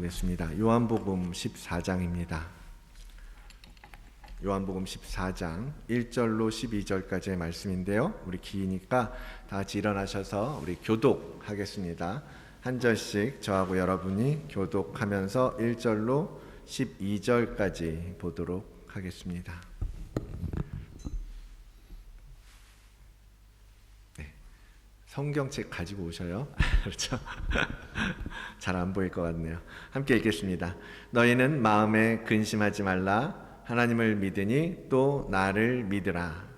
보겠습니다. 요한복음 14장입니다. 요한복음 14장 1절로 12절까지의 말씀인데요. 우리 기니까 다 같이 일어나셔서 우리 교독하겠습니다. 한 절씩 저하고 여러분이 교독하면서 1절로 12절까지 보도록 하겠습니다. 성경책 가지고 오셔요. 그렇죠? 잘 안 보일 것 같네요. 함께 읽겠습니다. 너희는 마음에 근심하지 말라. 하나님을 믿으니 또 나를 믿으라.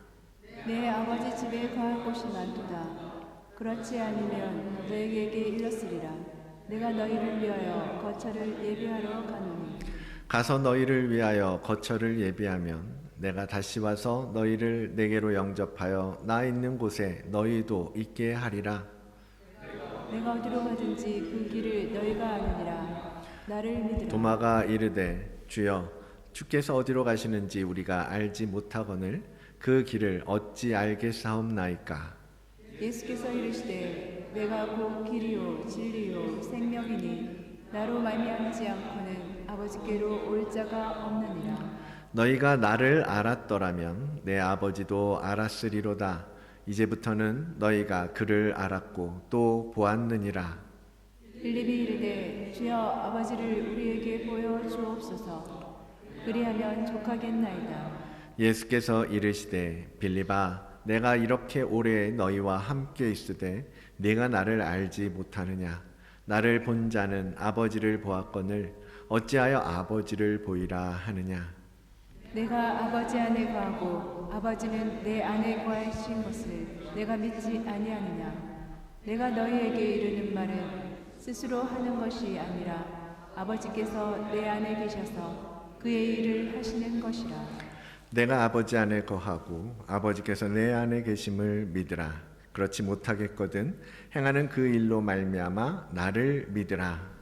내 아버지 집에 거할 곳이 많도다. 그렇지 않으면 너희에게 일렀으리라. 내가 너희를 위하여 거처를 예비하러 가노니. 가서 너희를 위하여 거처를 예비하면 내가 다시 와서 너희를 내게로 영접하여 나 있는 곳에 너희도 있게 하리라. 내가 어디로 가든지 그 길을 너희가 아느니라. 나를 믿으라. 도마가 이르되 주여 주께서 어디로 가시는지 우리가 알지 못하거늘 그 길을 어찌 알겠사옵나이까. 예수께서 이르시되 내가 곧 길이요 진리요 생명이니 나로 말미암지 않고는 아버지께로 올 자가 없느니라. 너희가 나를 알았더라면 내 아버지도 알았으리로다. 이제부터는 너희가 그를 알았고 또 보았느니라. 빌립이 이르되 주여 아버지를 우리에게 보여 주옵소서. 그리하면 족하겠나이다. 예수께서 이르시되 빌립아 내가 이렇게 오래 너희와 함께 있으되 네가 나를 알지 못하느냐. 나를 본 자는 아버지를 보았거늘 어찌하여 아버지를 보이라 하느냐. 내가 아버지 안에 거하고 아버지는 내 안에 거하신 것을 내가 믿지 아니하느냐. 내가 너희에게 이르는 말은 스스로 하는 것이 아니라 아버지께서 내 안에 계셔서 그의 일을 하시는 것이라. 내가 아버지 안에 거하고 아버지께서 내 안에 계심을 믿으라. 그렇지 못하겠거든 행하는 그 일로 말미암아 나를 믿으라.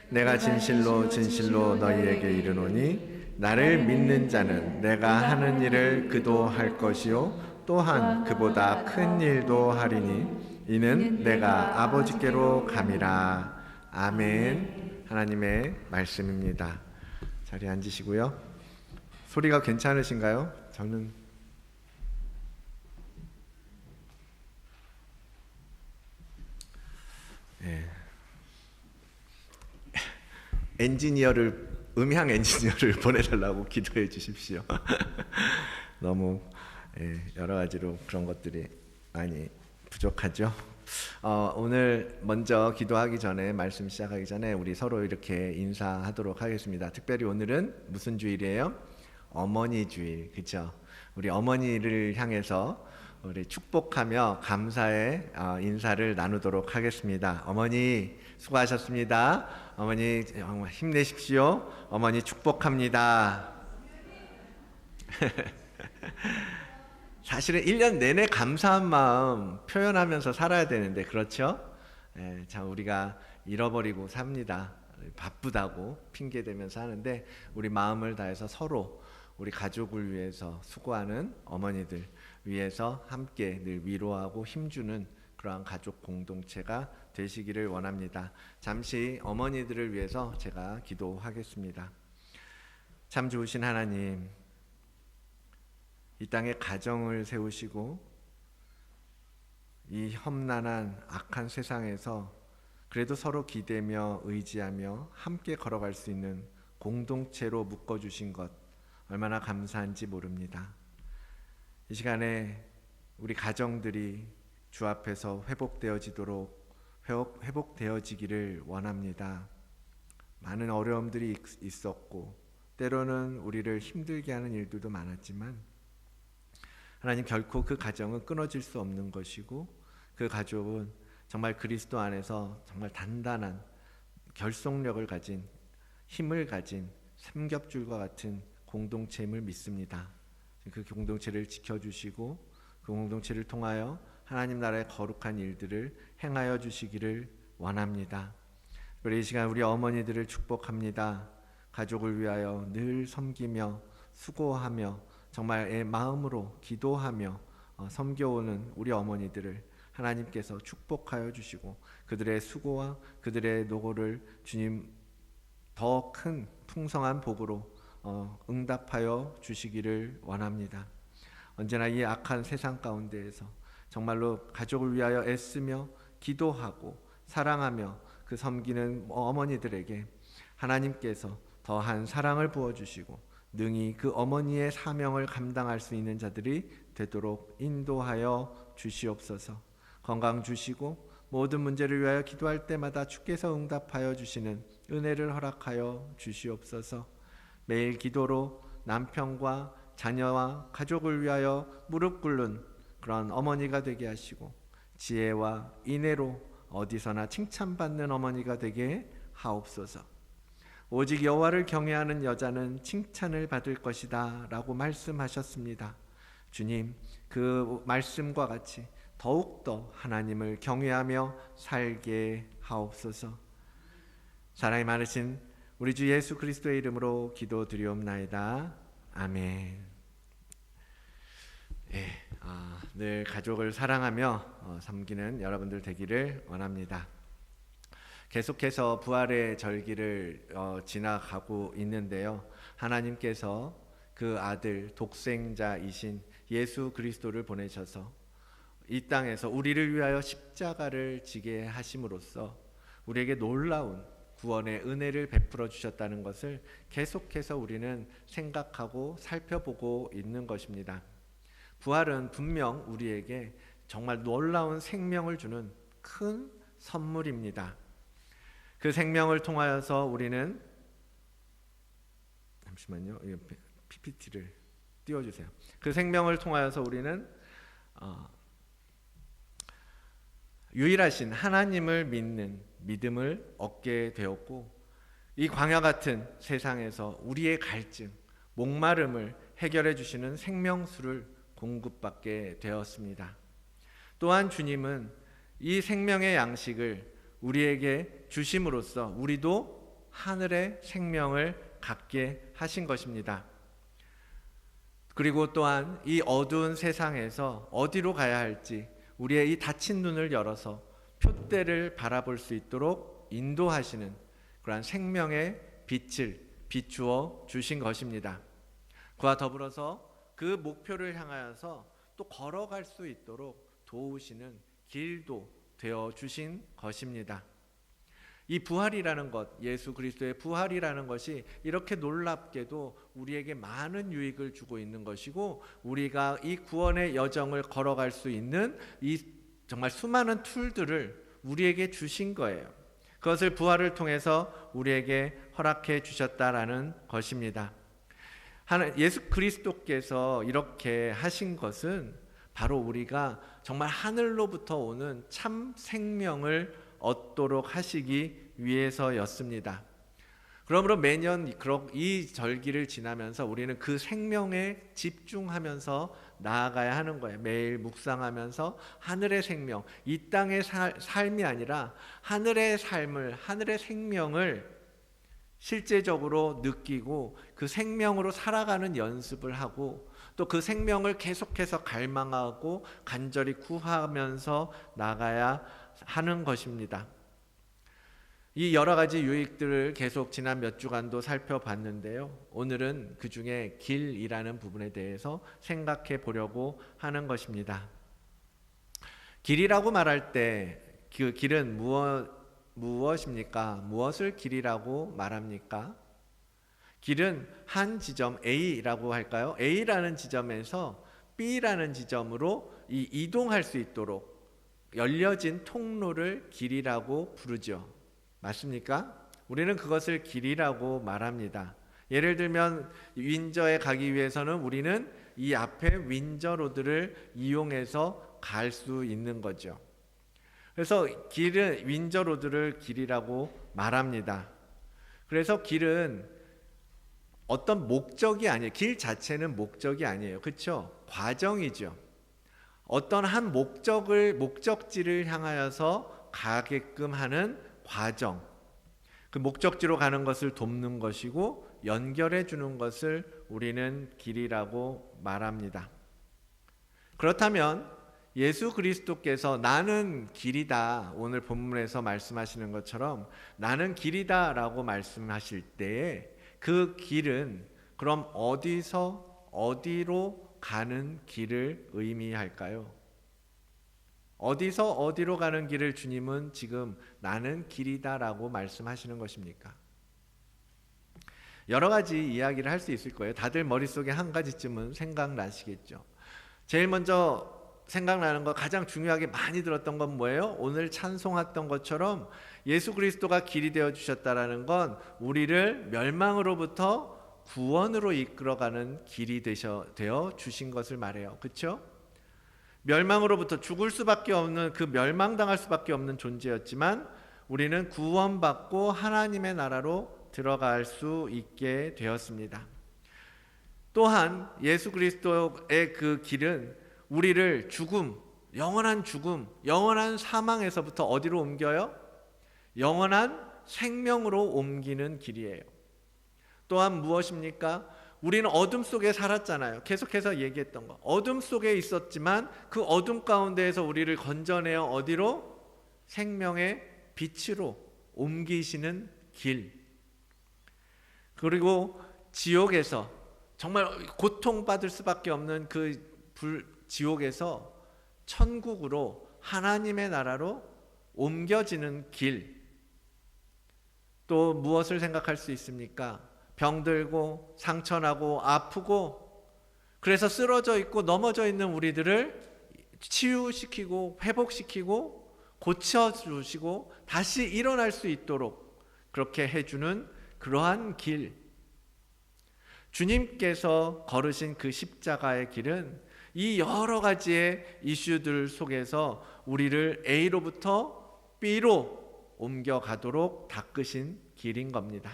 내가 진실로 진실로 너희에게 이르노니 나를 믿는 자는 내가 하는 일을 그도 할 것이요 또한 그보다 큰 일도 하리니 이는 내가 아버지께로 감이라. 아멘. 하나님의 말씀입니다. 자리에 앉으시고요. 소리가 괜찮으신가요? 저는 음향 엔지니어를 보내달라고 기도해 주십시오. 너무 여러 가지로 그런 것들이 많이 부족하죠. 오늘 먼저 기도하기 전에 말씀 시작하기 전에 우리 서로 이렇게 인사하도록 하겠습니다. 특별히 오늘은 무슨 주일이에요? 어머니 주일, 그렇죠? 우리 어머니를 향해서 우리 축복하며 감사의 인사를 나누도록 하겠습니다. 어머니 수고하셨습니다. 어머니 힘내십시오. 어머니 축복합니다. 사실은 1년 내내 감사한 마음 표현하면서 살아야 되는데 그렇죠? 참 우리가 잃어버리고 삽니다. 바쁘다고 핑계대면서 하는데 우리 마음을 다해서 서로 우리 가족을 위해서 수고하는 어머니들 위해서 함께 늘 위로하고 힘주는 그러한 가족 공동체가 되시기를 원합니다. 잠시 어머니들을 위해서 제가 기도하겠습니다. 참 좋으신 하나님, 이 땅에 가정을 세우시고 이 험난한 악한 세상에서 그래도 서로 기대며 의지하며 함께 걸어갈 수 있는 공동체로 묶어주신 것 얼마나 감사한지 모릅니다. 이 시간에 우리 가정들이 주 앞에서 회복되어지기를 원합니다. 많은 어려움들이 있었고 때로는 우리를 힘들게 하는 일들도 많았지만 하나님 결코 그 가정은 끊어질 수 없는 것이고 그 가족은 정말 그리스도 안에서 정말 단단한 결속력을 가진 힘을 가진 삼겹줄과 같은 공동체임을 믿습니다. 그 공동체를 지켜주시고 그 공동체를 통하여 하나님 나라의 거룩한 일들을 행하여 주시기를 원합니다. 그리고 이 시간 우리 어머니들을 축복합니다. 가족을 위하여 늘 섬기며 수고하며 정말 마음으로 기도하며 섬겨오는 우리 어머니들을 하나님께서 축복하여 주시고 그들의 수고와 그들의 노고를 주님 더 큰 풍성한 복으로 응답하여 주시기를 원합니다. 언제나 이 악한 세상 가운데에서 정말로 가족을 위하여 애쓰며 기도하고 사랑하며 그 섬기는 어머니들에게 하나님께서 더한 사랑을 부어주시고 능히 그 어머니의 사명을 감당할 수 있는 자들이 되도록 인도하여 주시옵소서. 건강 주시고 모든 문제를 위하여 기도할 때마다 주께서 응답하여 주시는 은혜를 허락하여 주시옵소서. 매일 기도로 남편과 자녀와 가족을 위하여 무릎 꿇는 그런 어머니가 되게 하시고 지혜와 인애로 어디서나 칭찬받는 어머니가 되게 하옵소서. 오직 여호와를 경외하는 여자는 칭찬을 받을 것이다 라고 말씀하셨습니다. 주님, 그 말씀과 같이 더욱더 하나님을 경외하며 살게 하옵소서. 사랑이 많으신 우리 주 예수 그리스도의 이름으로 기도드리옵나이다. 아멘. 늘 가족을 사랑하며 섬기는 여러분들 되기를 원합니다. 계속해서 부활의 절기를 지나가고 있는데요. 하나님께서 그 아들 독생자이신 예수 그리스도를 보내셔서 이 땅에서 우리를 위하여 십자가를 지게 하심으로써 우리에게 놀라운 구원의 은혜를 베풀어 주셨다는 것을 계속해서 우리는 생각하고 살펴보고 있는 것입니다. 부활은 분명 우리에게 정말 놀라운 생명을 주는 큰 선물입니다. 그 생명을 통하여서 우리는 잠시만요. PPT를 띄워주세요. 그 생명을 통하여서 우리는 유일하신 하나님을 믿는 믿음을 얻게 되었고 이 광야 같은 세상에서 우리의 갈증, 목마름을 해결해 주시는 생명수를 공급받게 되었습니다. 또한 주님은 이 생명의 양식을 우리에게 주심으로써 우리도 하늘의 생명을 갖게 하신 것입니다. 그리고 또한 이 어두운 세상에서 어디로 가야 할지 우리의 이 닫힌 눈을 열어서 표대를 바라볼 수 있도록 인도하시는 그러한 생명의 빛을 비추어 주신 것입니다. 그와 더불어서 그 목표를 향하여서 또 걸어갈 수 있도록 도우시는 길도 되어 주신 것입니다. 이 부활이라는 것, 예수 그리스도의 부활이라는 것이 이렇게 놀랍게도 우리에게 많은 유익을 주고 있는 것이고 우리가 이 구원의 여정을 걸어갈 수 있는 이 정말 수많은 툴들을 우리에게 주신 거예요. 그것을 부활을 통해서 우리에게 허락해 주셨다라는 것입니다. 예수 그리스도께서 이렇게 하신 것은 바로 우리가 정말 하늘로부터 오는 참 생명을 얻도록 하시기 위해서였습니다. 그러므로 매년 이 절기를 지나면서 우리는 그 생명에 집중하면서 나아가야 하는 거예요. 매일 묵상하면서 하늘의 생명, 이 땅의 삶이 아니라 하늘의 삶을, 하늘의 생명을 실제적으로 느끼고 그 생명으로 살아가는 연습을 하고 또 그 생명을 계속해서 갈망하고 간절히 구하면서 나가야 하는 것입니다. 이 여러 가지 유익들을 계속 지난 몇 주간도 살펴봤는데요. 오늘은 그 중에 길이라는 부분에 대해서 생각해 보려고 하는 것입니다. 길이라고 말할 때 그 길은 무엇입니까? 무엇을 길이라고 말합니까? 길은 한 지점 A라고 할까요? A라는 지점에서 B라는 지점으로 이동할 수 있도록 열려진 통로를 길이라고 부르죠. 맞습니까? 우리는 그것을 길이라고 말합니다. 예를 들면 윈저에 가기 위해서는 우리는 이 앞에 윈저로드를 이용해서 갈 수 있는 거죠. 그래서 길은 윈저로드를 길이라고 말합니다. 그래서 길은 어떤 목적이 아니에요. 길 자체는 목적이 아니에요. 그렇죠? 과정이죠. 어떤 한 목적지를 향하여서 가게끔 하는 과정. 그 목적지로 가는 것을 돕는 것이고 연결해 주는 것을 우리는 길이라고 말합니다. 그렇다면 예수 그리스도께서 나는 길이다, 오늘 본문에서 말씀하시는 것처럼 나는 길이다라고 말씀하실 때에 그 길은 그럼 어디서 어디로 가는 길을 의미할까요? 어디서 어디로 가는 길을 주님은 지금 나는 길이다라고 말씀하시는 것입니까? 여러 가지 이야기를 할 수 있을 거예요. 다들 머릿속에 한 가지쯤은 생각나시겠죠. 제일 먼저 생각나는 거, 가장 중요하게 많이 들었던 건 뭐예요? 오늘 찬송했던 것처럼 예수 그리스도가 길이 되어 주셨다라는 건 우리를 멸망으로부터 구원으로 이끌어가는 길이 되어 주신 것을 말해요. 그렇죠? 멸망으로부터 죽을 수밖에 없는, 그 멸망당할 수밖에 없는 존재였지만 우리는 구원받고 하나님의 나라로 들어갈 수 있게 되었습니다. 또한 예수 그리스도의 그 길은 우리를 영원한 죽음, 영원한 사망에서부터 어디로 옮겨요? 영원한 생명으로 옮기는 길이에요. 또한 무엇입니까? 우리는 어둠 속에 살았잖아요. 계속해서 얘기했던 거. 어둠 속에 있었지만 그 어둠 가운데에서 우리를 건져내어 어디로? 생명의 빛으로 옮기시는 길. 그리고 지옥에서 정말 고통받을 수밖에 없는 그 지옥에서 천국으로, 하나님의 나라로 옮겨지는 길. 또 무엇을 생각할 수 있습니까? 병들고 상처나고 아프고 그래서 쓰러져 있고 넘어져 있는 우리들을 치유시키고 회복시키고 고쳐주시고 다시 일어날 수 있도록 그렇게 해주는 그러한 길. 주님께서 걸으신 그 십자가의 길은 이 여러 가지의 이슈들 속에서 우리를 A로부터 B로 옮겨가도록 닦으신 길인 겁니다.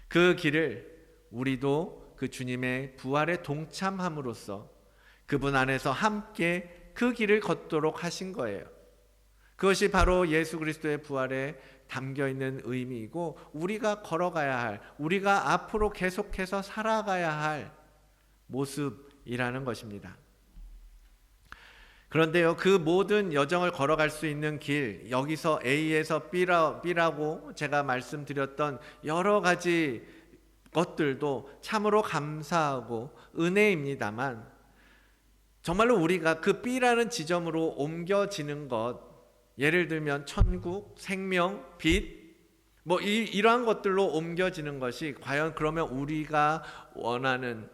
그 길을 우리도 그 주님의 부활에 동참함으로써 그분 안에서 함께 그 길을 걷도록 하신 거예요. 그것이 바로 예수 그리스도의 부활에 담겨있는 의미이고 우리가 걸어가야 할, 우리가 앞으로 계속해서 살아가야 할 모습이라는 것입니다. 그런데요, 그 모든 여정을 걸어갈 수 있는 길, 여기서 A에서 B라고 제가 말씀드렸던 여러 가지 것들도 참으로 감사하고 은혜입니다만 정말로 우리가 그 B라는 지점으로 옮겨지는 것, 예를 들면 천국, 생명, 빛, 이러한 것들로 옮겨지는 것이 과연 그러면 우리가 원하는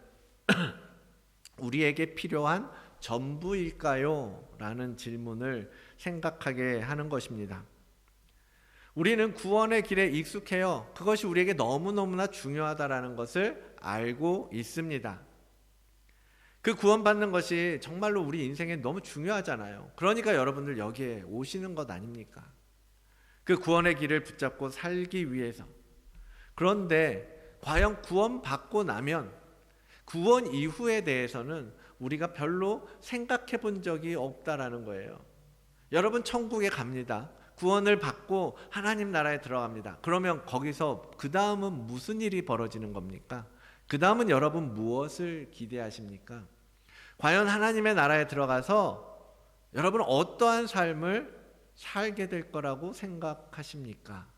우리에게 필요한 전부일까요? 라는 질문을 생각하게 하는 것입니다. 우리는 구원의 길에 익숙해요. 그것이 우리에게 너무너무나 중요하다라는 것을 알고 있습니다. 그 구원받는 것이 정말로 우리 인생에 너무 중요하잖아요. 그러니까 여러분들 여기에 오시는 것 아닙니까? 그 구원의 길을 붙잡고 살기 위해서. 그런데 과연 구원받고 나면 구원 이후에 대해서는 우리가 별로 생각해 본 적이 없다라는 거예요. 여러분 천국에 갑니다. 구원을 받고 하나님 나라에 들어갑니다. 그러면 거기서 그 다음은 무슨 일이 벌어지는 겁니까? 그 다음은 여러분 무엇을 기대하십니까? 과연 하나님의 나라에 들어가서 여러분은 어떠한 삶을 살게 될 거라고 생각하십니까?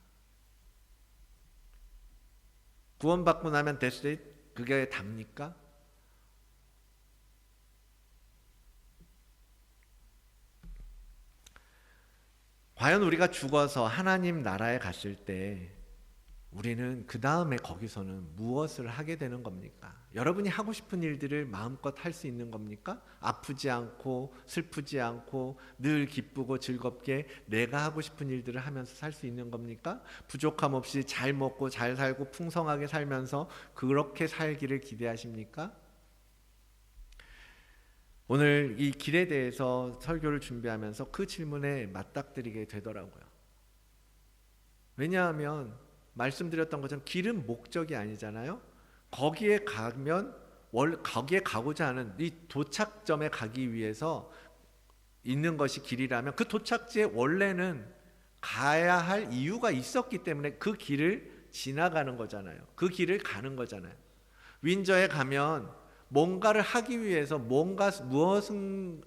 구원받고 나면 됐을 때 그게 답니까? 과연 우리가 죽어서 하나님 나라에 갔을 때 우리는 그 다음에 거기서는 무엇을 하게 되는 겁니까? 여러분이 하고 싶은 일들을 마음껏 할 수 있는 겁니까? 아프지 않고 슬프지 않고 늘 기쁘고 즐겁게 내가 하고 싶은 일들을 하면서 살 수 있는 겁니까? 부족함 없이 잘 먹고 잘 살고 풍성하게 살면서 그렇게 살기를 기대하십니까? 오늘 이 길에 대해서 설교를 준비하면서 그 질문에 맞닥뜨리게 되더라고요. 왜냐하면 말씀드렸던 것처럼 길은 목적이 아니잖아요. 거기에 가고자 하는 이 도착점에 가기 위해서 있는 것이 길이라면 그 도착지에 원래는 가야 할 이유가 있었기 때문에 그 길을 지나가는 거잖아요. 그 길을 가는 거잖아요. 윈저에 가면 뭔가를 하기 위해서 무엇을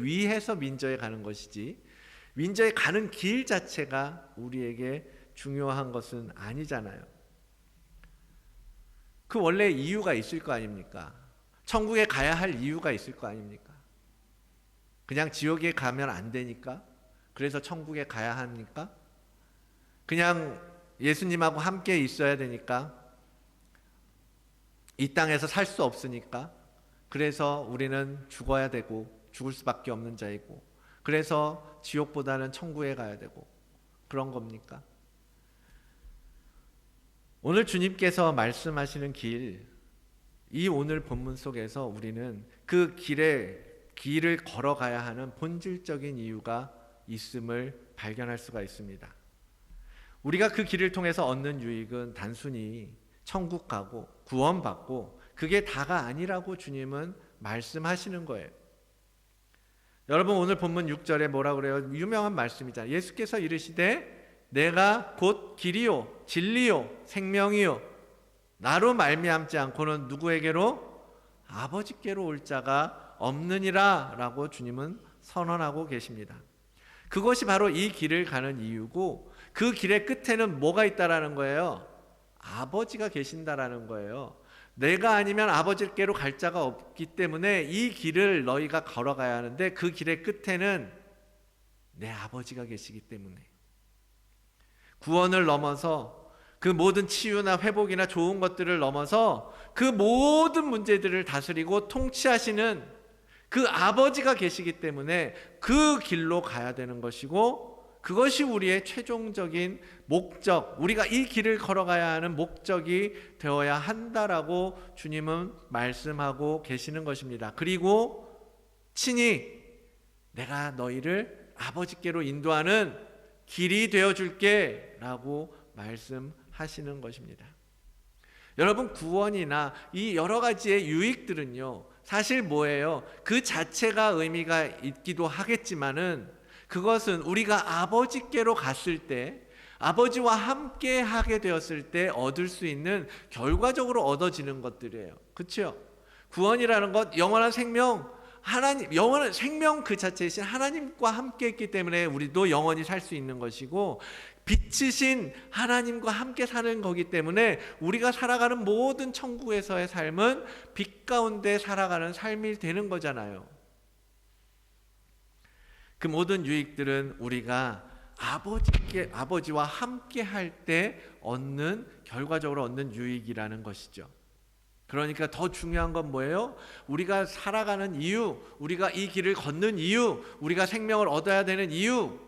위해서 민저에 가는 것이지 민저에 가는 길 자체가 우리에게 중요한 것은 아니잖아요. 그 원래 이유가 있을 거 아닙니까? 천국에 가야 할 이유가 있을 거 아닙니까? 그냥 지옥에 가면 안 되니까? 그래서 천국에 가야 합니까? 그냥 예수님하고 함께 있어야 되니까? 이 땅에서 살 수 없으니까? 그래서 우리는 죽어야 되고 죽을 수밖에 없는 자이고 그래서 지옥보다는 천국에 가야 되고 그런 겁니까? 오늘 주님께서 말씀하시는 길, 이 오늘 본문 속에서 우리는 그 길을 걸어가야 하는 본질적인 이유가 있음을 발견할 수가 있습니다. 우리가 그 길을 통해서 얻는 유익은 단순히 천국 가고 구원받고 그게 다가 아니라고 주님은 말씀하시는 거예요. 여러분 오늘 본문 6절에 뭐라 그래요? 유명한 말씀이잖아요. 예수께서 이르시되 내가 곧 길이요 진리요 생명이요 나로 말미암지 않고는 누구에게로? 아버지께로 올 자가 없느니라 라고 주님은 선언하고 계십니다. 그것이 바로 이 길을 가는 이유고 그 길의 끝에는 뭐가 있다라는 거예요? 아버지가 계신다라는 거예요. 내가 아니면 아버지께로 갈 자가 없기 때문에 이 길을 너희가 걸어가야 하는데 그 길의 끝에는 내 아버지가 계시기 때문에 구원을 넘어서 그 모든 치유나 회복이나 좋은 것들을 넘어서 그 모든 문제들을 다스리고 통치하시는 그 아버지가 계시기 때문에 그 길로 가야 되는 것이고 그것이 우리의 최종적인 목적, 우리가 이 길을 걸어가야 하는 목적이 되어야 한다라고 주님은 말씀하고 계시는 것입니다. 그리고 친히 내가 너희를 아버지께로 인도하는 길이 되어줄게 라고 말씀하시는 것입니다. 여러분 구원이나 이 여러 가지의 유익들은요 사실 뭐예요? 그 자체가 의미가 있기도 하겠지만은 그것은 우리가 아버지께로 갔을 때 아버지와 함께 하게 되었을 때 얻을 수 있는 결과적으로 얻어지는 것들이에요. 그렇죠? 구원이라는 것 영원한 생명 하나님 영원한 생명 그 자체이신 하나님과 함께 했기 때문에 우리도 영원히 살 수 있는 것이고 빛이신 하나님과 함께 사는 거기 때문에 우리가 살아가는 모든 천국에서의 삶은 빛 가운데 살아가는 삶이 되는 거잖아요. 그 모든 유익들은 우리가 아버지와 함께 할 때 결과적으로 얻는 유익이라는 것이죠. 그러니까 더 중요한 건 뭐예요? 우리가 살아가는 이유, 우리가 이 길을 걷는 이유, 우리가 생명을 얻어야 되는 이유,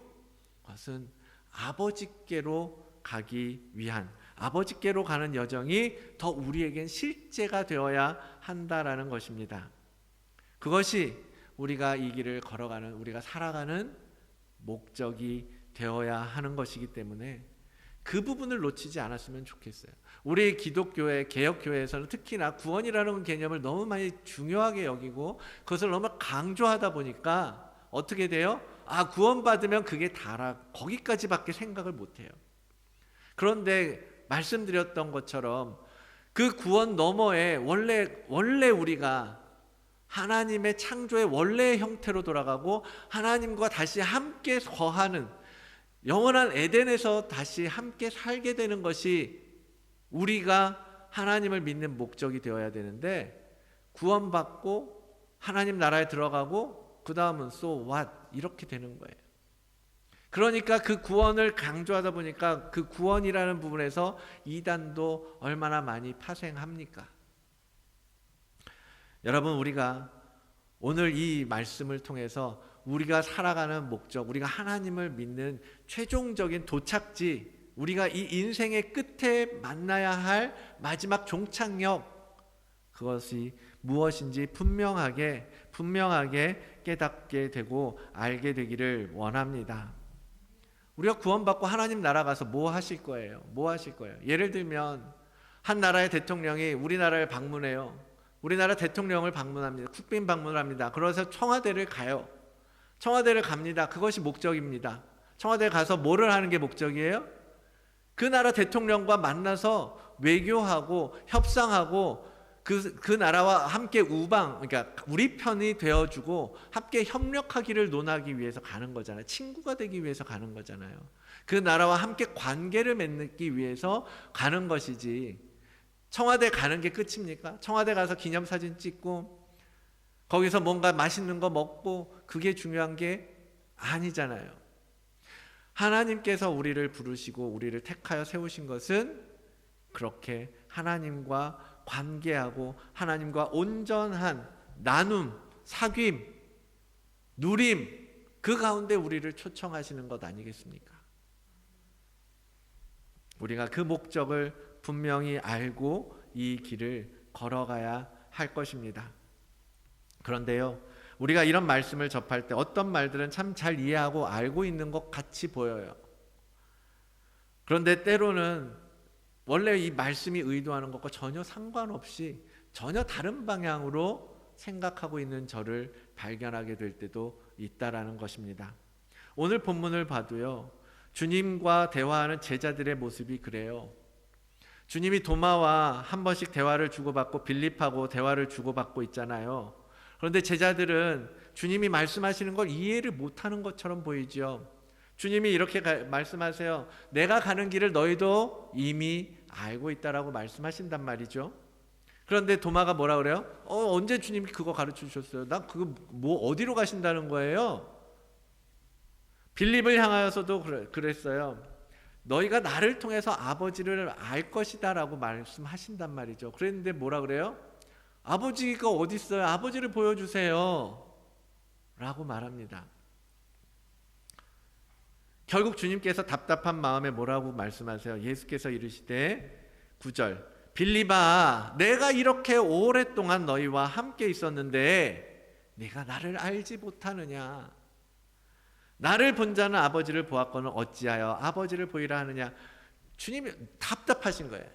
그것은 아버지께로 가기 위한 아버지께로 가는 여정이 더 우리에겐 실제가 되어야 한다라는 것입니다. 그것이 우리가 이 길을 걸어가는 우리가 살아가는 목적이 되어야 하는 것이기 때문에 그 부분을 놓치지 않았으면 좋겠어요. 우리 기독교회 개혁교회에서는 특히나 구원이라는 개념을 너무 많이 중요하게 여기고 그것을 너무 강조하다 보니까 어떻게 돼요? 구원받으면 그게 다라 거기까지밖에 생각을 못해요. 그런데 말씀드렸던 것처럼 그 구원 너머에 원래 우리가 하나님의 창조의 원래의 형태로 돌아가고 하나님과 다시 함께 거하는 영원한 에덴에서 다시 함께 살게 되는 것이 우리가 하나님을 믿는 목적이 되어야 되는데 구원받고 하나님 나라에 들어가고 그 다음은 so what 이렇게 되는 거예요. 그러니까 그 구원을 강조하다 보니까 그 구원이라는 부분에서 이단도 얼마나 많이 파생합니까? 여러분 우리가 오늘 이 말씀을 통해서 우리가 살아가는 목적, 우리가 하나님을 믿는 최종적인 도착지, 우리가 이 인생의 끝에 만나야 할 마지막 종착역 그것이 무엇인지 분명하게 깨닫게 되고 알게 되기를 원합니다. 우리가 구원받고 하나님 나라 가서 뭐 하실 거예요? 예를 들면 한 나라의 대통령이 우리나라를 방문해요. 우리나라 대통령을 방문합니다. 국빈 방문을 합니다. 그래서 청와대를 가요. 청와대를 갑니다. 그것이 목적입니다. 청와대에 가서 뭐를 하는 게 목적이에요? 그 나라 대통령과 만나서 외교하고 협상하고 그 나라와 함께 그러니까 우리 편이 되어주고 함께 협력하기를 논하기 위해서 가는 거잖아요. 친구가 되기 위해서 가는 거잖아요. 그 나라와 함께 관계를 맺기 위해서 가는 것이지, 청와대 가는 게 끝입니까? 청와대 가서 기념사진 찍고 거기서 뭔가 맛있는 거 먹고 그게 중요한 게 아니잖아요. 하나님께서 우리를 부르시고 우리를 택하여 세우신 것은 그렇게 하나님과 관계하고 하나님과 온전한 나눔, 사귐, 누림, 그 가운데 우리를 초청하시는 것 아니겠습니까? 우리가 그 목적을 분명히 알고 이 길을 걸어가야 할 것입니다. 그런데요, 우리가 이런 말씀을 접할 때 어떤 말들은 참 잘 이해하고 알고 있는 것 같이 보여요. 그런데 때로는 원래 이 말씀이 의도하는 것과 전혀 상관없이 전혀 다른 방향으로 생각하고 있는 저를 발견하게 될 때도 있다라는 것입니다. 오늘 본문을 봐도요, 주님과 대화하는 제자들의 모습이 그래요. 주님이 도마와 한 번씩 대화를 주고받고 빌립하고 대화를 주고받고 있잖아요. 그런데 제자들은 주님이 말씀하시는 걸 이해를 못하는 것처럼 보이죠. 주님이 이렇게 말씀하세요. 내가 가는 길을 너희도 이미 알고 있다라고 말씀하신단 말이죠. 그런데 도마가 뭐라 그래요? 언제 주님이 그거 가르쳐 주셨어요? 난 그거 뭐 어디로 가신다는 거예요? 빌립을 향하여서도 그랬어요. 너희가 나를 통해서 아버지를 알 것이다 라고 말씀하신단 말이죠. 그랬는데 뭐라 그래요? 아버지가 어디 있어요? 아버지를 보여주세요 라고 말합니다. 결국 주님께서 답답한 마음에 뭐라고 말씀하세요? 예수께서 이르시되 9절, 빌립아, 내가 이렇게 오랫동안 너희와 함께 있었는데 네가 나를 알지 못하느냐? 나를 본 자는 아버지를 보았거늘 어찌하여 아버지를 보이라 하느냐? 주님이 답답하신 거예요.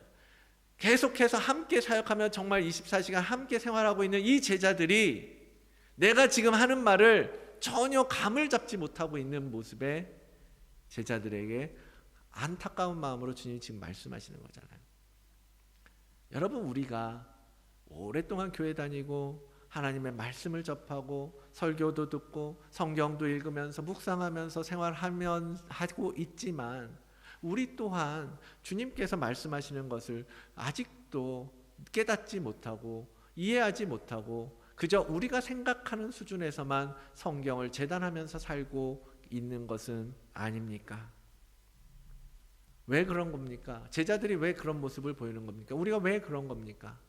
계속해서 함께 사역하며 정말 24시간 함께 생활하고 있는 이 제자들이 내가 지금 하는 말을 전혀 감을 잡지 못하고 있는 모습에 제자들에게 안타까운 마음으로 주님이 지금 말씀하시는 거잖아요. 여러분, 우리가 오랫동안 교회 다니고 하나님의 말씀을 접하고 설교도 듣고 성경도 읽으면서 묵상하면서 생활하고 있지만 우리 또한 주님께서 말씀하시는 것을 아직도 깨닫지 못하고 이해하지 못하고 그저 우리가 생각하는 수준에서만 성경을 재단하면서 살고 있는 것은 아닙니까? 왜 그런 겁니까? 제자들이 왜 그런 모습을 보이는 겁니까? 우리가 왜 그런 겁니까?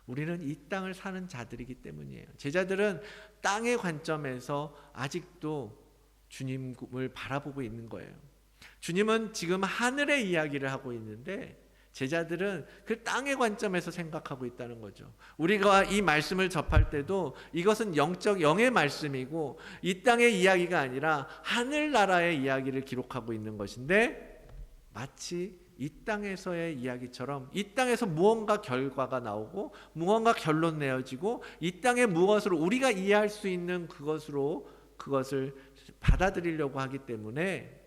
우리는 이 땅을 사는 자들이기 때문이에요. 제자들은 땅의 관점에서 아직도 주님을 바라보고 있는 거예요. 주님은 지금 하늘의 이야기를 하고 있는데 제자들은 그 땅의 관점에서 생각하고 있다는 거죠. 우리가 이 말씀을 접할 때도 이것은 영의 말씀이고 이 땅의 이야기가 아니라 하늘나라의 이야기를 기록하고 있는 것인데 마치 이 땅에서의 이야기처럼 이 땅에서 무언가 결과가 나오고 무언가 결론 내어지고 이 땅의 무엇으로 우리가 이해할 수 있는 그것을 받아들이려고 하기 때문에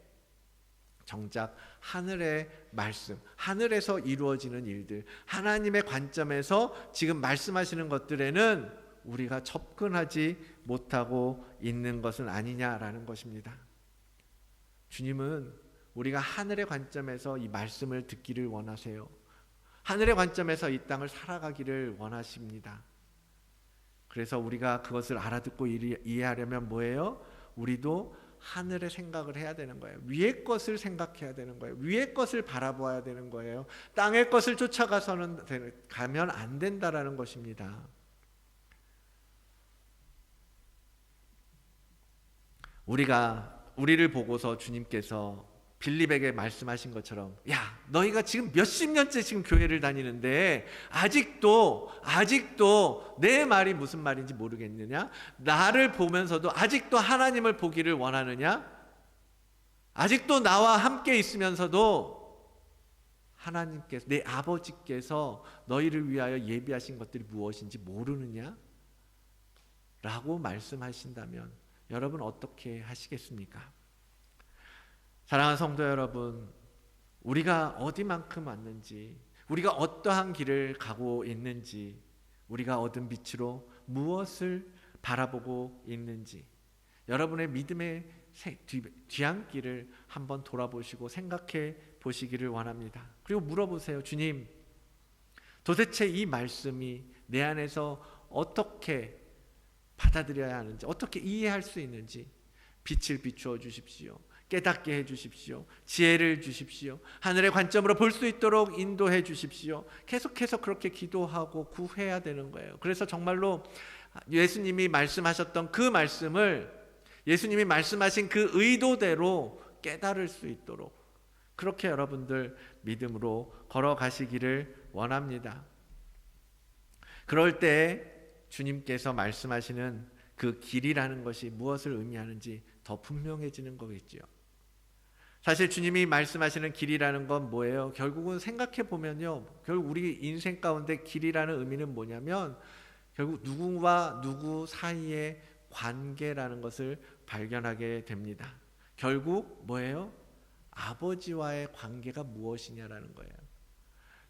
정작 하늘의 말씀, 하늘에서 이루어지는 일들, 하나님의 관점에서 지금 말씀하시는 것들에는 우리가 접근하지 못하고 있는 것은 아니냐라는 것입니다. 주님은 우리가 하늘의 관점에서 이 말씀을 듣기를 원하세요. 하늘의 관점에서 이 땅을 살아가기를 원하십니다. 그래서 우리가 그것을 알아듣고 이해하려면 뭐예요? 우리도 하늘의 생각을 해야 되는 거예요. 위의 것을 생각해야 되는 거예요. 위의 것을 바라보아야 되는 거예요. 땅의 것을 쫓아가서는 가면 안 된다라는 것입니다. 우리를 보고서 주님께서 빌립에게 말씀하신 것처럼 야, 너희가 지금 몇십 년째 지금 교회를 다니는데 아직도 내 말이 무슨 말인지 모르겠느냐? 나를 보면서도 아직도 하나님을 보기를 원하느냐? 아직도 나와 함께 있으면서도 하나님께서 내 아버지께서 너희를 위하여 예비하신 것들이 무엇인지 모르느냐? 라고 말씀하신다면 여러분 어떻게 하시겠습니까? 사랑하는 성도 여러분, 우리가 어디만큼 왔는지, 우리가 어떠한 길을 가고 있는지 우리가 얻은 빛으로 무엇을 바라보고 있는지 여러분의 믿음의 뒤안길을 한번 돌아보시고 생각해 보시기를 원합니다. 그리고 물어보세요. 주님, 도대체 이 말씀이 내 안에서 어떻게 받아들여야 하는지, 어떻게 이해할 수 있는지 빛을 비추어 주십시오. 깨닫게 해 주십시오. 지혜를 주십시오. 하늘의 관점으로 볼 수 있도록 인도해 주십시오. 계속해서 그렇게 기도하고 구해야 되는 거예요. 그래서 정말로 예수님이 말씀하셨던 그 말씀을, 예수님이 말씀하신 그 의도대로 깨달을 수 있도록 그렇게 여러분들 믿음으로 걸어가시기를 원합니다. 그럴 때 주님께서 말씀하시는 그 길이라는 것이 무엇을 의미하는지 더 분명해지는 거겠죠. 사실 주님이 말씀하시는 길이라는 건 뭐예요? 결국은 생각해 보면요, 결국 우리 인생 가운데 길이라는 의미는 뭐냐면 결국 누구와 누구 사이의 관계라는 것을 발견하게 됩니다. 결국 뭐예요? 아버지와의 관계가 무엇이냐라는 거예요.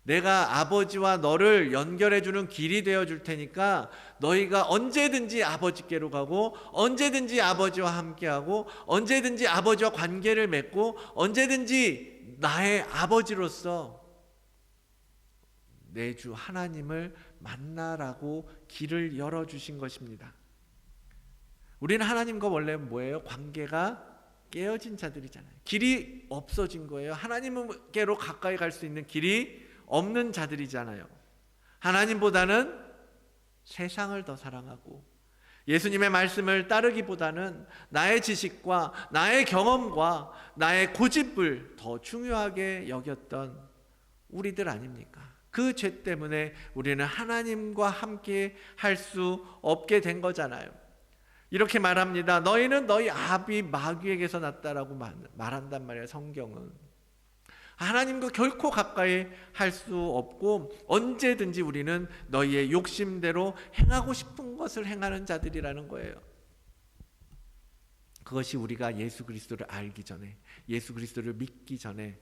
내가 아버지와 너를 연결해주는 길이 되어줄 테니까 너희가 언제든지 아버지께로 가고 언제든지 아버지와 함께하고 언제든지 아버지와 관계를 맺고 언제든지 나의 아버지로서 내 주 하나님을 만나라고 길을 열어주신 것입니다. 우리는 하나님과 원래 뭐예요? 관계가 깨어진 자들이잖아요. 길이 없어진 거예요. 하나님께로 가까이 갈 수 있는 길이 없는 자들이잖아요. 하나님보다는 세상을 더 사랑하고 예수님의 말씀을 따르기보다는 나의 지식과 나의 경험과 나의 고집을 더 중요하게 여겼던 우리들 아닙니까? 그 죄 때문에 우리는 하나님과 함께 할 수 없게 된 거잖아요. 이렇게 말합니다. 너희는 너희 아비 마귀에게서 났다라고 말한단 말이에요. 성경은 하나님과 결코 가까이 할 수 없고 언제든지 우리는 너희의 욕심대로 행하고 싶은 것을 행하는 자들이라는 거예요. 그것이 우리가 예수 그리스도를 알기 전에, 예수 그리스도를 믿기 전에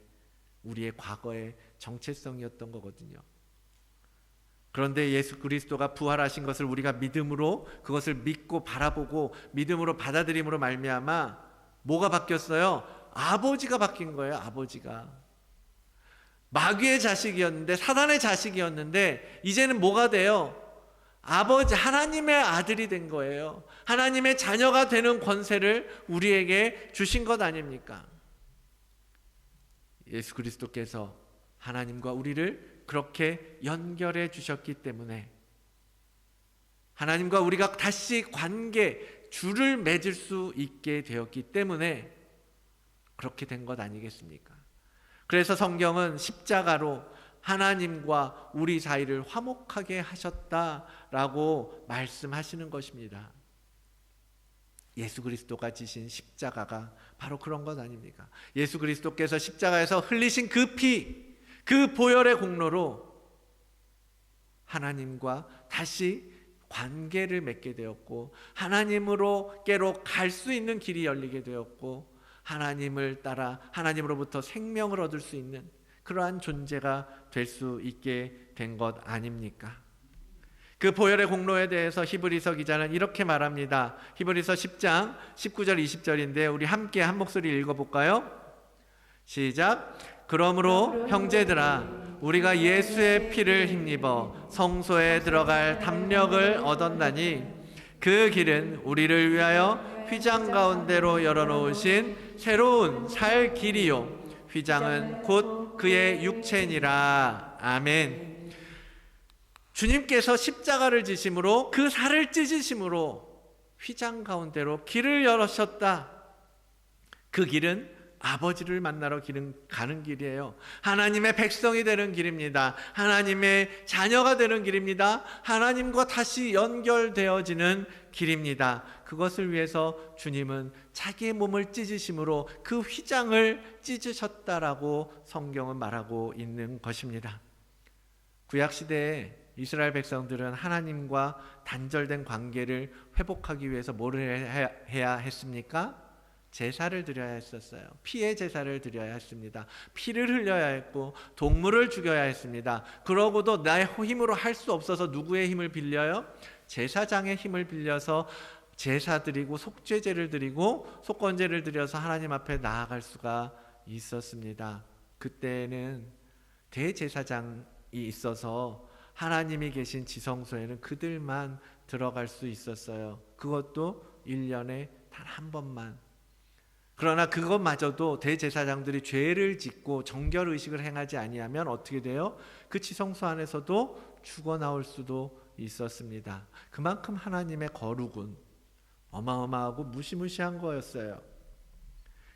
우리의 과거의 정체성이었던 거거든요. 그런데 예수 그리스도가 부활하신 것을 우리가 믿음으로, 그것을 믿고 바라보고 믿음으로 받아들임으로 말미암아 뭐가 바뀌었어요? 아버지가 바뀐 거예요. 아버지가 마귀의 자식이었는데, 사단의 자식이었는데 이제는 뭐가 돼요? 아버지, 하나님의 아들이 된 거예요. 하나님의 자녀가 되는 권세를 우리에게 주신 것 아닙니까? 예수 그리스도께서 하나님과 우리를 그렇게 연결해 주셨기 때문에, 하나님과 우리가 다시 관계, 줄을 맺을 수 있게 되었기 때문에 그렇게 된 것 아니겠습니까? 그래서 성경은 십자가로 하나님과 우리 사이를 화목하게 하셨다라고 말씀하시는 것입니다. 예수 그리스도가 지신 십자가가 바로 그런 것 아닙니까? 예수 그리스도께서 십자가에서 흘리신 그 피, 그 보혈의 공로로 하나님과 다시 관계를 맺게 되었고 하나님으로께로 갈 수 있는 길이 열리게 되었고 하나님을 따라 하나님으로부터 생명을 얻을 수 있는 그러한 존재가 될 수 있게 된 것 아닙니까? 그 보혈의 공로에 대해서 히브리서 기자는 이렇게 말합니다. 히브리서 10장 19절 20절인데 우리 함께 한 목소리 읽어볼까요? 시작. 그러므로 형제들아, 우리가 예수의 피를 힘입어 성소에 들어갈 담력을 얻었나니 그 길은 우리를 위하여 휘장 가운데로 열어놓으신 새로운 살 길이요 휘장은 곧 그의 육체니라. 아멘. 주님께서 십자가를 지심으로, 그 살을 찢으심으로 휘장 가운데로 길을 열으셨다. 그 길은 아버지를 만나러 가는 길이에요. 하나님의 백성이 되는 길입니다. 하나님의 자녀가 되는 길입니다. 하나님과 다시 연결되어지는 길입니다. 그것을 위해서 주님은 자기의 몸을 찢으심으로 그 휘장을 찢으셨다라고 성경은 말하고 있는 것입니다. 구약시대에 이스라엘 백성들은 하나님과 단절된 관계를 회복하기 위해서 뭐를 해야 했습니까? 제사를 드려야 했었어요. 피의 제사를 드려야 했습니다. 피를 흘려야 했고 동물을 죽여야 했습니다. 그러고도 나의 힘으로 할 수 없어서 누구의 힘을 빌려요? 제사장의 힘을 빌려서 제사 드리고 속죄제를 드리고 속건제를 드려서 하나님 앞에 나아갈 수가 있었습니다. 그때는 대제사장이 있어서 하나님이 계신 지성소에는 그들만 들어갈 수 있었어요. 그것도 1년에 단 한 번만. 그러나 그것마저도 대제사장들이 죄를 짓고 정결의식을 행하지 아니하면 어떻게 돼요? 그 지성소 안에서도 죽어나올 수도 있었습니다. 그만큼 하나님의 거룩은 어마어마하고 무시무시한 거였어요.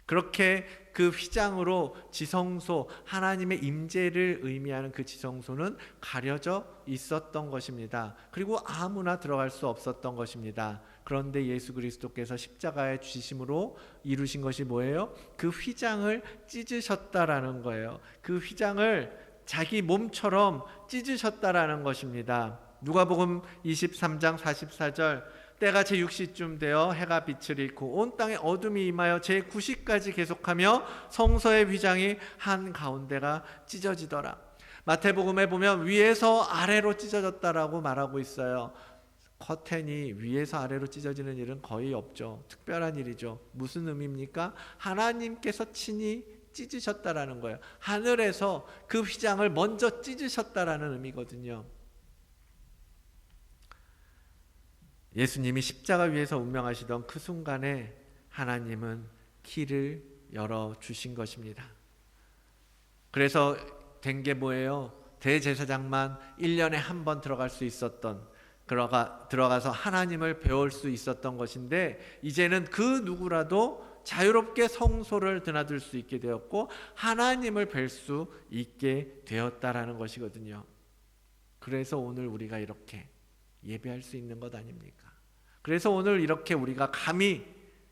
그렇게 그 휘장으로 지성소, 하나님의 임재를 의미하는 그 지성소는 가려져 있었던 것입니다. 그리고 아무나 들어갈 수 없었던 것입니다. 그런데 예수 그리스도께서 십자가의 지심으로 이루신 것이 뭐예요? 그 휘장을 찢으셨다라는 거예요. 그 휘장을 자기 몸처럼 찢으셨다라는 것입니다. 누가복음 23장 44절, 때가 제6시쯤 되어 해가 빛을 잃고 온 땅에 어둠이 임하여 제9시까지 계속하며 성소의 휘장이 한가운데가 찢어지더라. 마태복음에 보면 위에서 아래로 찢어졌다라고 말하고 있어요. 커튼이 위에서 아래로 찢어지는 일은 거의 없죠. 특별한 일이죠. 무슨 의미입니까? 하나님께서 친히 찢으셨다라는 거예요. 하늘에서 그 휘장을 먼저 찢으셨다라는 의미거든요. 예수님이 십자가 위에서 운명하시던 그 순간에 하나님은 길을 열어주신 것입니다. 그래서 된 게 뭐예요? 대제사장만 1년에 한 번 들어갈 수 있었던, 들어가서 하나님을 배울 수 있었던 것인데, 이제는 그 누구라도 자유롭게 성소를 드나들 수 있게 되었고 하나님을 뵐 수 있게 되었다라는 것이거든요. 그래서 오늘 우리가 이렇게 예배할 수 있는 것 아닙니까? 그래서 오늘 이렇게 우리가 감히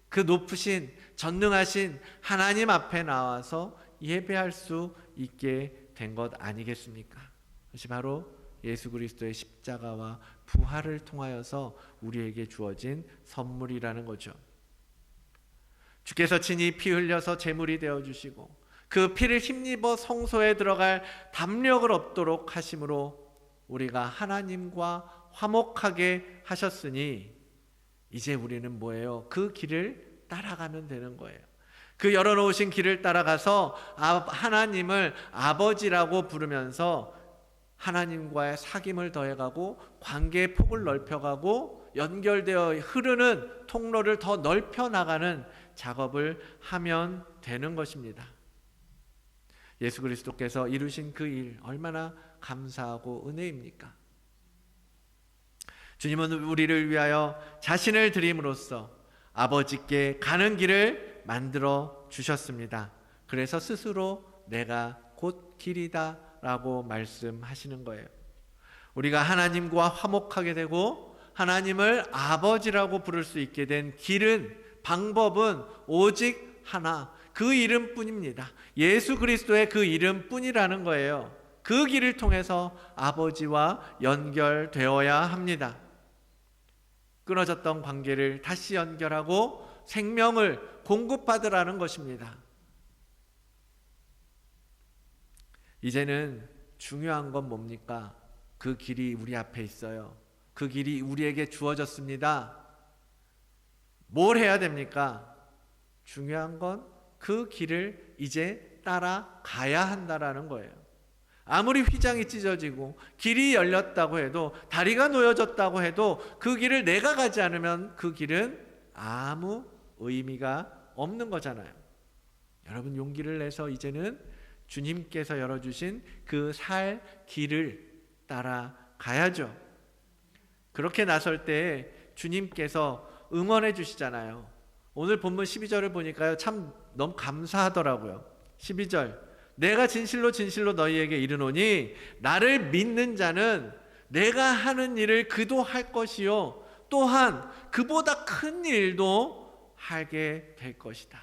그 높으신 전능하신 하나님 앞에 나와서 예배할 수 있게 된 것 아니겠습니까? 그것이 바로 예수 그리스도의 십자가와 부활을 통하여서 우리에게 주어진 선물이라는 거죠. 주께서 친히 피 흘려서 제물이 되어주시고 그 피를 힘입어 성소에 들어갈 담력을 얻도록 하심으로 우리가 하나님과 화목하게 하셨으니 이제 우리는 뭐예요? 그 길을 따라가면 되는 거예요. 그 열어놓으신 길을 따라가서 하나님을 아버지라고 부르면서 하나님과의 사귐을 더해가고 관계의 폭을 넓혀가고 연결되어 흐르는 통로를 더 넓혀 나가는 작업을 하면 되는 것입니다. 예수 그리스도께서 이루신 그 일 얼마나 감사하고 은혜입니까? 주님은 우리를 위하여 자신을 드림으로써 아버지께 가는 길을 만들어 주셨습니다. 그래서 스스로 내가 곧 길이다 라고 말씀하시는 거예요. 우리가 하나님과 화목하게 되고 하나님을 아버지라고 부를 수 있게 된 길은, 방법은 오직 하나, 그 이름뿐입니다. 예수 그리스도의 그 이름뿐이라는 거예요. 그 길을 통해서 아버지와 연결되어야 합니다. 끊어졌던 관계를 다시 연결하고 생명을 공급받으라는 것입니다. 이제는 중요한 건 뭡니까? 그 길이 우리 앞에 있어요. 그 길이 우리에게 주어졌습니다. 뭘 해야 됩니까? 중요한 건 그 길을 이제 따라가야 한다라는 거예요. 아무리 휘장이 찢어지고 길이 열렸다고 해도, 다리가 놓여졌다고 해도 그 길을 내가 가지 않으면 그 길은 아무 의미가 없는 거잖아요. 여러분, 용기를 내서 이제는 주님께서 열어주신 그 살 길을 따라가야죠. 그렇게 나설 때 주님께서 응원해 주시잖아요. 오늘 본문 12절을 보니까요, 참 너무 감사하더라고요. 12절, 내가 진실로 진실로 너희에게 이르노니 나를 믿는 자는 내가 하는 일을 그도 할 것이요 또한 그보다 큰 일도 하게 될 것이다.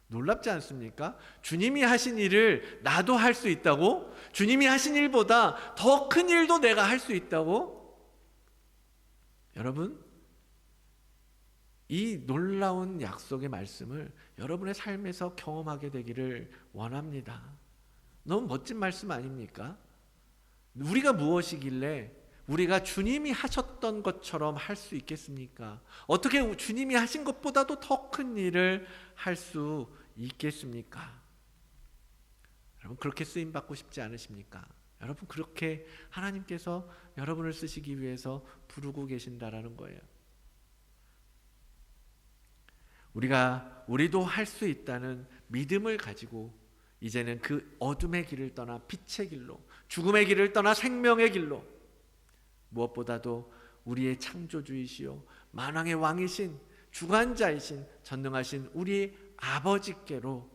놀랍지 않습니까? 주님이 하신 일을 나도 할 수 있다고? 주님이 하신 일보다 더 큰 일도 내가 할 수 있다고? 여러분, 이 놀라운 약속의 말씀을 여러분의 삶에서 경험하게 되기를 원합니다. 너무 멋진 말씀 아닙니까? 우리가 무엇이길래 우리가 주님이 하셨던 것처럼 할 수 있겠습니까? 어떻게 주님이 하신 것보다도 더 큰 일을 할 수 있겠습니까? 여러분 그렇게 쓰임 받고 싶지 않으십니까? 여러분 그렇게 하나님께서 여러분을 쓰시기 위해서 부르고 계신다라는 거예요. 우리도 할 수 있다는 믿음을 가지고 이제는 그 어둠의 길을 떠나 빛의 길로, 죽음의 길을 떠나 생명의 길로, 무엇보다도 우리의 창조주이시요 만왕의 왕이신 주관자이신 전능하신 우리 아버지께로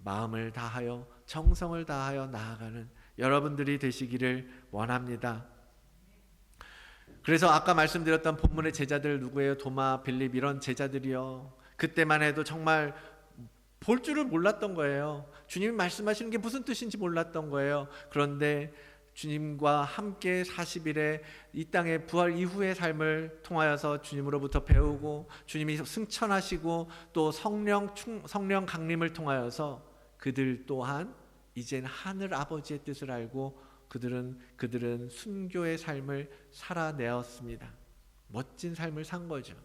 마음을 다하여 정성을 다하여 나아가는 여러분들이 되시기를 원합니다. 그래서 아까 말씀드렸던 본문의 제자들 누구예요? 도마, 빌립 이런 제자들이요. 그때만 해도 정말 볼 줄을 몰랐던 거예요. 주님이 말씀하시는 게 무슨 뜻인지 몰랐던 거예요. 그런데 주님과 함께 40일의 이 땅의 부활 이후의 삶을 통하여서 주님으로부터 배우고 주님이 승천하시고 또 성령 강림을 통하여서 그들 또한 이젠 하늘 아버지의 뜻을 알고 그들은 순교의 삶을 살아내었습니다. 멋진 삶을 산 거죠.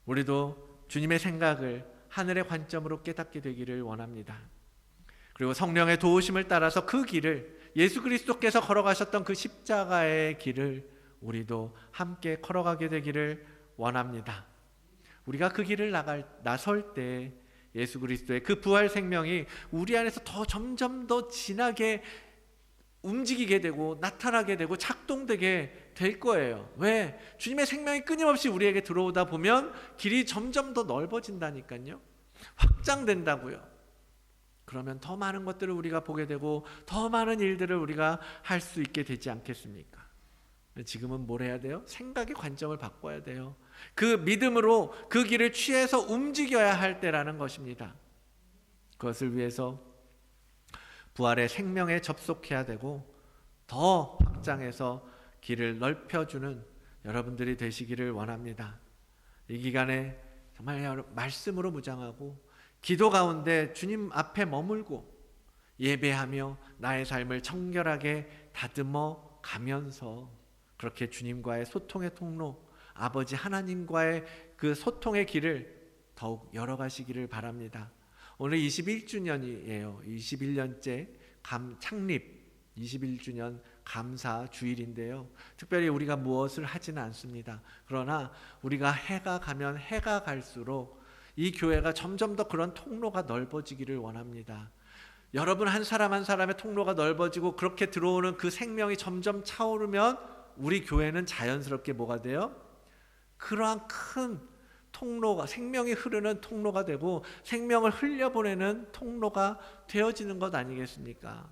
우리도 주님의 생각을 하늘의 관점으로 깨닫게 되기를 원합니다. 그리고 성령의 도우심을 따라서 그 길을 예수 그리스도께서 걸어가셨던 그 십자가의 길을 우리도 함께 걸어가게 되기를 원합니다. 우리가 그 길을 나설 때 예수 그리스도의 그 부활 생명이 우리 안에서 점점 더 진하게 움직이게 되고 나타나게 되고 작동되게 될 거예요. 왜? 주님의 생명이 끊임없이 우리에게 들어오다 보면 길이 점점 더 넓어진다니까요. 확장된다고요. 그러면 더 많은 것들을 우리가 보게 되고 더 많은 일들을 우리가 할 수 있게 되지 않겠습니까? 지금은 뭘 해야 돼요? 생각의 관점을 바꿔야 돼요. 그 믿음으로 그 길을 취해서 움직여야 할 때라는 것입니다. 그것을 위해서 부활의 생명에 접속해야 되고 더 확장해서 길을 넓혀주는 여러분들이 되시기를 원합니다. 이 기간에 정말 말씀으로 무장하고 기도 가운데 주님 앞에 머물고 예배하며 나의 삶을 청결하게 다듬어 가면서 그렇게 주님과의 소통의 통로, 아버지 하나님과의 그 소통의 길을 더욱 열어가시기를 바랍니다. 오늘 21주년이에요. 21년째 창립 21주년 감사 주일인데요. 특별히 우리가 무엇을 하지는 않습니다. 그러나 우리가 해가 가면 해가 갈수록 이 교회가 점점 더 그런 통로가 넓어지기를 원합니다. 여러분 한 사람 한 사람의 통로가 넓어지고 그렇게 들어오는 그 생명이 점점 차오르면 우리 교회는 자연스럽게 뭐가 돼요? 그러한 큰 통로가, 생명이 흐르는 통로가 되고 생명을 흘려보내는 통로가 되어지는 것 아니겠습니까?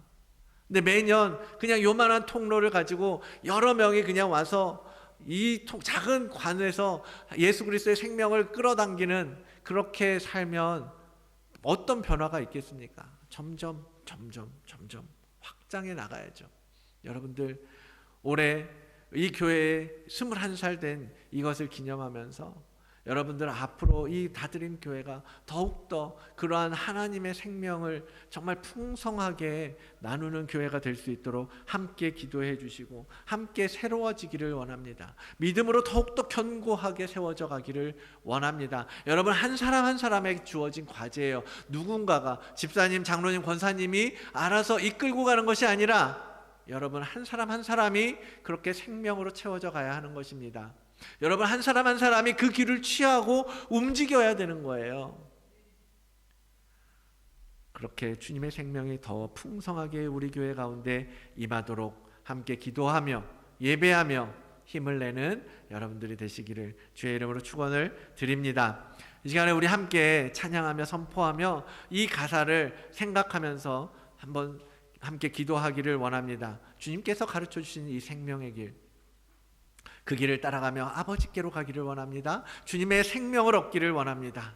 근데 매년 그냥 요만한 통로를 가지고 여러 명이 그냥 와서 이 작은 관에서 예수 그리스도의 생명을 끌어당기는 그렇게 살면 어떤 변화가 있겠습니까? 점점 확장해 나가야죠. 여러분들 올해 이 교회에 21살 된 이것을 기념하면서 여러분들 앞으로 이 다드림 교회가 더욱더 그러한 하나님의 생명을 정말 풍성하게 나누는 교회가 될 수 있도록 함께 기도해 주시고 함께 새로워지기를 원합니다. 믿음으로 더욱더 견고하게 세워져 가기를 원합니다. 여러분 한 사람 한 사람에게 주어진 과제예요. 누군가가 집사님, 장로님, 권사님이 알아서 이끌고 가는 것이 아니라 여러분 한 사람 한 사람이 그렇게 생명으로 채워져 가야 하는 것입니다. 여러분 한 사람 한 사람이 그 길을 취하고 움직여야 되는 거예요. 그렇게 주님의 생명이 더 풍성하게 우리 교회 가운데 임하도록 함께 기도하며 예배하며 힘을 내는 여러분들이 되시기를 주의 이름으로 축원을 드립니다. 이 시간에 우리 함께 찬양하며 선포하며 이 가사를 생각하면서 한번 함께 기도하기를 원합니다. 주님께서 가르쳐 주신 이 생명의 길, 그 길을 따라가며 아버지께로 가기를 원합니다. 주님의 생명을 얻기를 원합니다.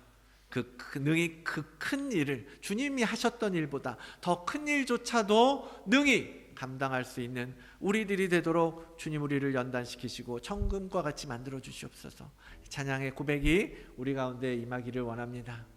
그 능히 그 큰 일을 주님이 하셨던 일보다 더 큰 일조차도 능히 감당할 수 있는 우리들이 되도록 주님 우리를 연단시키시고 정금과 같이 만들어 주시옵소서. 찬양의 고백이 우리 가운데 임하기를 원합니다.